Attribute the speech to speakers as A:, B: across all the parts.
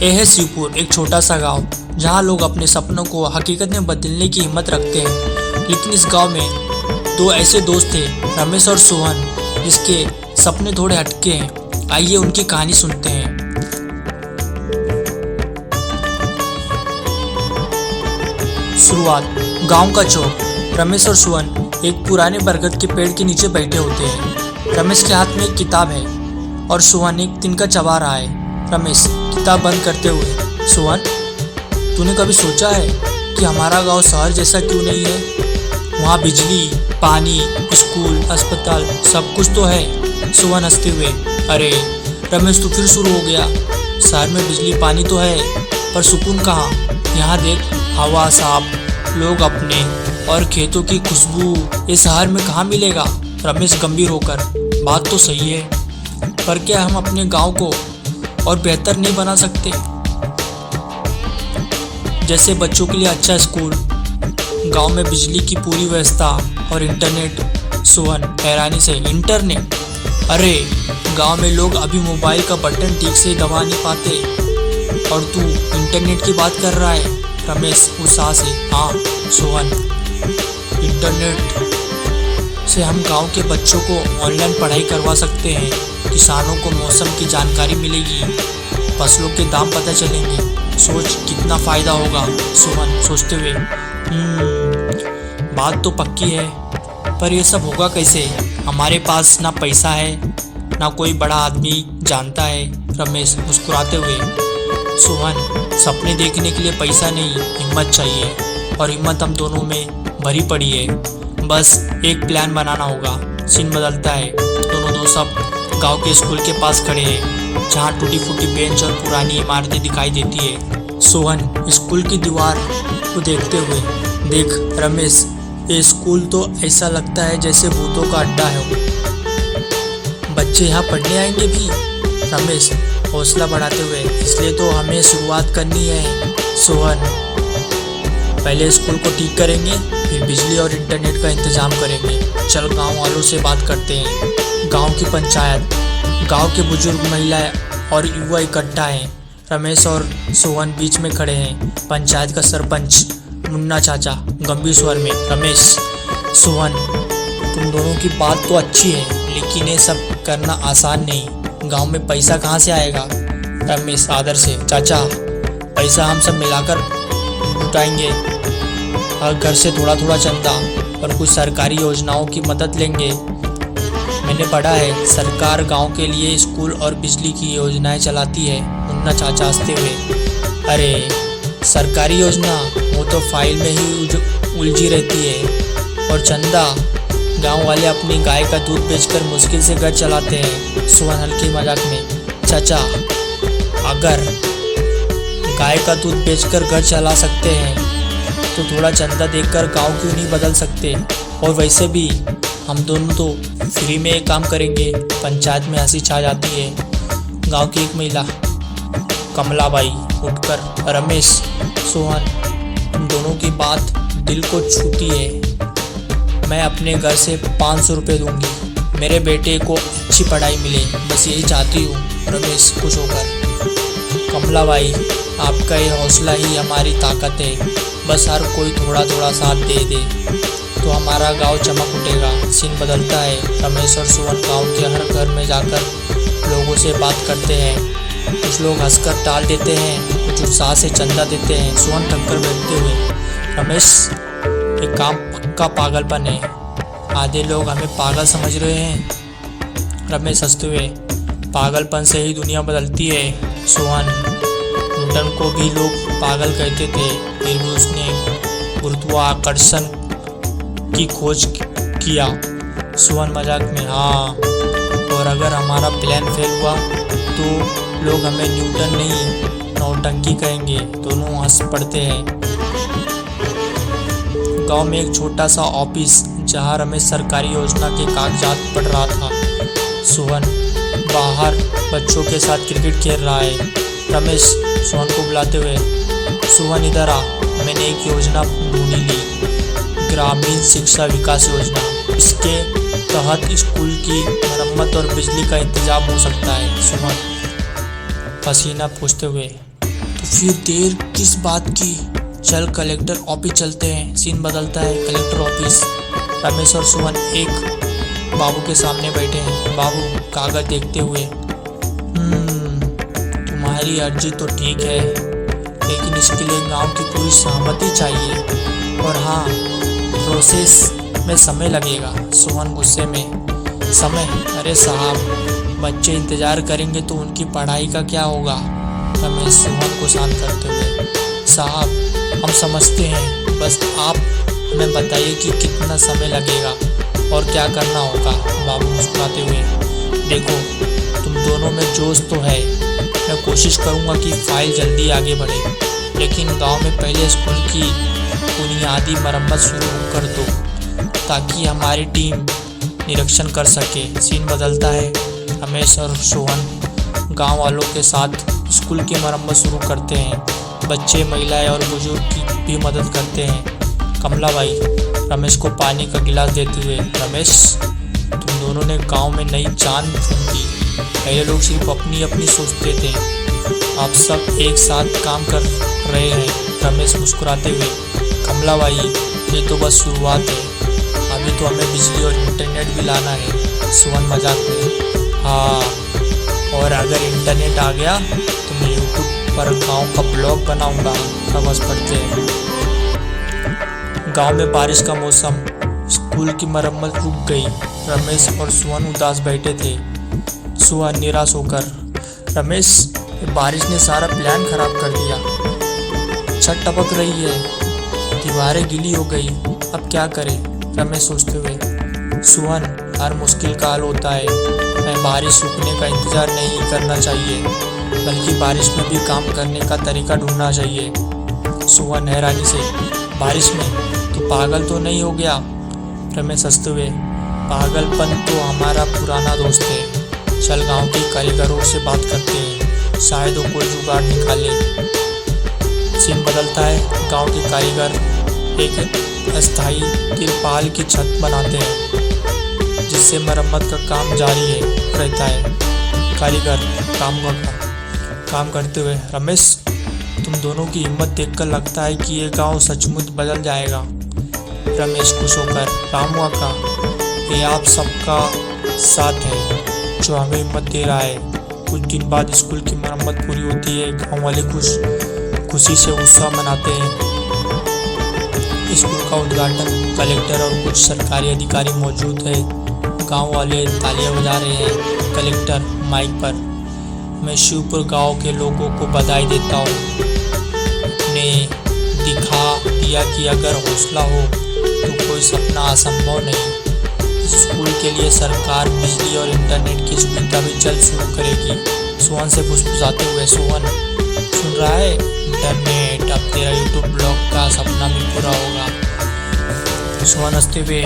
A: यह है शिवपुर, एक छोटा सा गांव जहां लोग अपने सपनों को हकीकत में बदलने की हिम्मत रखते हैं। लेकिन इस गांव में दो ऐसे दोस्त थे, रमेश और सोहन, जिसके सपने थोड़े हटके हैं। आइए उनकी कहानी सुनते हैं। शुरुआत। गांव का चौक। रमेश और सोहन एक पुराने बरगद के पेड़ के नीचे बैठे होते हैं। रमेश के हाथ में एक किताब है और सोहन एक तिनका चबा रहा है। रमेश किताब बंद करते हुए, सोहन, तूने कभी सोचा है कि हमारा गांव शहर जैसा क्यों नहीं है? वहाँ बिजली, पानी, स्कूल, अस्पताल सब कुछ तो है। सोहन हंसते हुए, अरे रमेश, तू फिर शुरू हो गया। शहर में बिजली पानी तो है, पर सुकून कहाँ? यहाँ देख, हवा साफ, लोग अपने, और खेतों की खुशबू, ये शहर में कहाँ मिलेगा? रमेश गंभीर होकर, बात तो सही है, पर क्या हम अपने गांव को और बेहतर नहीं बना सकते? जैसे बच्चों के लिए अच्छा स्कूल, गांव में बिजली की पूरी व्यवस्था और इंटरनेट। सोहन हैरानी से, इंटरनेट? अरे गांव में लोग अभी मोबाइल का बटन ठीक से दबा नहीं पाते और तू इंटरनेट की बात कर रहा है? रमेश उत्साह से, हाँ सोहन, इंटरनेट से हम गांव के बच्चों को ऑनलाइन पढ़ाई करवा सकते हैं, किसानों को मौसम की जानकारी मिलेगी, फसलों के दाम पता चलेंगे। सोच कितना फ़ायदा होगा। सोहन सोचते हुए, बात तो पक्की है, पर यह सब होगा कैसे? हमारे पास ना पैसा है, ना कोई बड़ा आदमी जानता है। रमेश मुस्कुराते हुए, सोहन, सपने देखने के लिए पैसा नहीं, हिम्मत चाहिए, और हिम्मत हम दोनों में भरी पड़ी है। बस एक प्लान बनाना होगा। सीन बदलता है। दोनों दोस्त सब गांव के स्कूल के पास खड़े हैं, जहां टूटी फूटी बेंच और पुरानी इमारतें दिखाई देती है। सोहन स्कूल की दीवार को देखते हुए, देख रमेश, ये स्कूल तो ऐसा लगता है जैसे भूतों का अड्डा है। बच्चे यहाँ पढ़ने आएंगे भी? रमेश हौसला बढ़ाते हुए, इसलिए तो हमें शुरुआत करनी है। सोहन, पहले स्कूल को ठीक करेंगे, फिर बिजली और इंटरनेट का इंतजाम करेंगे। चल गांव वालों से बात करते हैं। गांव की पंचायत, गांव के बुजुर्ग, महिलाएं और युवा इकट्ठा हैं। रमेश और सोहन बीच में खड़े हैं। पंचायत का सरपंच मुन्ना चाचा गंभीर स्वर में, रमेश, सोहन, तुम दोनों की बात तो अच्छी है, लेकिन ये सब करना आसान नहीं। गांव में पैसा कहाँ से आएगा? रमेश आदर से, चाचा, पैसा हम सब मिलाकर जुटाएंगे। हर घर से थोड़ा थोड़ा चंदा और कुछ सरकारी योजनाओं की मदद लेंगे। मैंने पढ़ा है सरकार गांव के लिए स्कूल और बिजली की योजनाएं चलाती है। मुन्ना चाचा हंसते हुए, अरे सरकारी योजना, वो तो फाइल में ही उलझी रहती है। और चंदा, गांव वाले अपनी गाय का दूध बेचकर मुश्किल से घर चलाते हैं। सोहन हल्के मजाक में, चाचा, अगर गाय का दूध बेचकर घर चला सकते हैं तो थोड़ा चंदा देकर गांव क्यों नहीं बदल सकते? और वैसे भी हम दोनों तो फ्री में एक काम करेंगे। पंचायत में हंसी छा जाती है। गांव की एक महिला, कमलाबाई, उठकर, रमेश, सोहन, तुम दोनों की बात दिल को छूती है। मैं अपने घर से 500 रुपये दूंगी, मेरे बेटे को अच्छी पढ़ाई मिले, बस यही चाहती हूँ। रमेश खुश होकर, कमलाबाई, आपका ये हौसला ही हमारी ताकत है। बस हर कोई थोड़ा थोड़ा साथ दे दे तो हमारा गांव चमक उठेगा। सीन बदलता है। रमेश और सोहन गांव के हर घर में जाकर लोगों से बात करते हैं। कुछ लोग हंसकर टाल देते हैं, कुछ उत्साह से चंदा देते हैं। सोहन थककर बैठते हुए, रमेश, ये काम पक्का पागलपन है, आधे लोग हमें पागल समझ रहे हैं। रमेश हंसते हुए, पागलपन से ही दुनिया बदलती है। सोहन, न्यूटन को भी लोग पागल कहते थे, फिर भी उसने गुरुत्वाकर्षण की खोज किया। सोहन मजाक में, हाँ, और अगर हमारा प्लान फेल हुआ तो लोग हमें न्यूटन नहीं, नौटंकी कहेंगे। दोनों हंस पड़ते हैं। गांव में एक छोटा सा ऑफिस, जहां रमेश सरकारी योजना के कागजात पढ़ रहा था। सोहन बाहर बच्चों के साथ क्रिकेट खेल रहा है। रमेश सोहन को बुलाते हुए, सोहन इधर आ, मैंने एक योजना ढूंढी ली, ग्रामीण शिक्षा विकास योजना। इसके तहत स्कूल की मरम्मत और बिजली का इंतजाम हो सकता है। सोहन पसीना पोंछते हुए, तो फिर देर किस बात की, चल कलेक्टर ऑफिस चलते हैं। सीन बदलता है कलेक्टर ऑफिस। रमेश और सुमन एक बाबू के सामने बैठे हैं। बाबू कागज देखते हुए, तुम्हारी अर्जी तो ठीक है, लेकिन इसके लिए गांव की पूरी सहमति चाहिए, और हाँ, प्रोसेस में समय लगेगा। सुमन गुस्से में, समय? अरे साहब, बच्चे इंतजार करेंगे तो उनकी पढ़ाई का क्या होगा। रमेश सुमन को शांत करते हुए, साहब हम समझते हैं, बस आप हमें बताइए कि कितना समय लगेगा और क्या करना होगा। बाबू मुस्कुराते हुए, देखो तुम दोनों में जोश तो है, मैं कोशिश करूंगा कि फाइल जल्दी आगे बढ़े, लेकिन गांव में पहले स्कूल की बुनियादी मरम्मत शुरू कर दो ताकि हमारी टीम निरीक्षण कर सके। सीन बदलता है। रमेश और सोहन गांव वालों के साथ स्कूल की मरम्मत शुरू करते हैं। बच्चे, महिलाएं और बुजुर्ग की भी मदद करते हैं। कमला बाई रमेश को पानी का गिलास देते हुए, रमेश तुम दोनों ने गांव में नई जान फूंकी। पहले लोग सिर्फ अपनी अपनी सोचते थे, आप सब एक साथ काम कर रहे हैं। रमेश मुस्कुराते हुए, कमला बाई ये तो बस शुरुआत है, अभी तो हमें बिजली और इंटरनेट भी लाना है। सुमन मजाक में, हाँ, और अगर इंटरनेट आ गया तो मैं यूट्यूब पर गांव का ब्लॉग बनाऊंगा। सब हंस पड़ते हैं। गांव में बारिश का मौसम, स्कूल की मरम्मत रुक गई। रमेश और सुमन उदास बैठे थे। सुमन निराश होकर, रमेश बारिश ने सारा प्लान खराब कर दिया, छत टपक रही है, दीवारें गीली हो गई, अब क्या करें। रमेश सोचते हुए, सुमन हर मुश्किल का हल होता है, मैं बारिश सूखने का इंतजार नहीं करना चाहिए, बल्कि बारिश में भी काम करने का तरीका ढूंढना चाहिए। सुमन हैरानी से, बारिश में? तो पागल तो नहीं हो गया? रमेश हंसते हुए, पागलपन तो हमारा पुराना दोस्त है, चल गांव के कारीगरों से बात करते हैं, शायद वो कोई जुगाड़ निकाले। सीन बदलता है। गांव के कारीगर एक अस्थायी तिरपाल की छत बनाते हैं, जिससे मरम्मत का काम जारी रहता है। कारीगर काम करते हुए, रमेश तुम दोनों की हिम्मत देखकर लगता है कि ये गांव सचमुच बदल जाएगा। रमेश खुश होकर, राम का ये आप सबका साथ है जो हमें हिम्मत दे रहा है। कुछ दिन बाद स्कूल की मरम्मत पूरी होती है। गांव वाले खुशी से उत्सव मनाते हैं। स्कूल का उद्घाटन, कलेक्टर और कुछ सरकारी अधिकारी मौजूद है। गांव वाले तालियां बजा रहे हैं। कलेक्टर माइक पर, मैं शिवपुर गांव के लोगों को बधाई देता हूँ, ने दिखा दिया कि अगर हौसला हो तो कोई सपना असंभव नहीं। स्कूल के लिए सरकार बिजली और इंटरनेट की सुविधा भी जल्द शुरू करेगी। सोहन से फुसफुसाते हुए, सोहन सुन रहा है? इंटरनेट, अब तेरा यूट्यूब ब्लॉग का सपना भी पूरा होगा। सोहन हंसते हुए,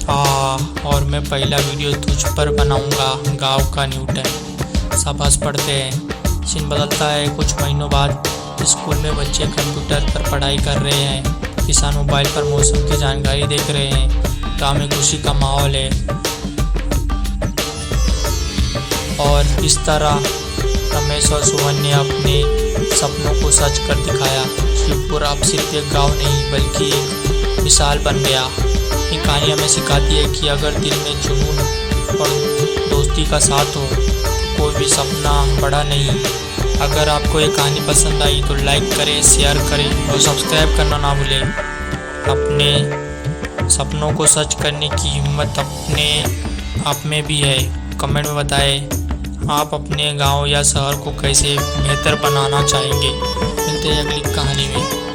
A: हाँ, और मैं पहला वीडियो तुझ पर बनाऊंगा, गाँव का न्यूटन। सब हंस पड़ते हैं। सीन बदलता है। कुछ महीनों बाद स्कूल में बच्चे कंप्यूटर पर पढ़ाई कर रहे हैं। किसान मोबाइल पर मौसम की जानकारी देख रहे हैं। गांव में खुशी का माहौल है। और इस तरह रमेश और सुमन ने अपने सपनों को सच कर दिखाया। शिवपुर अब सिर्फ एक गाँव नहीं बल्कि एक मिसाल बन गया। ये कहानी हमें सिखाती है कि अगर दिल में जुनून और दोस्ती का साथ हो तो कोई भी सपना बड़ा नहीं। अगर आपको ये कहानी पसंद आई तो लाइक करें, शेयर करें और सब्सक्राइब करना ना भूलें। अपने सपनों को सच करने की हिम्मत अपने आप में भी है। कमेंट में बताएं आप अपने गांव या शहर को कैसे बेहतर बनाना चाहेंगे। मिलते हैं अगली कहानी में।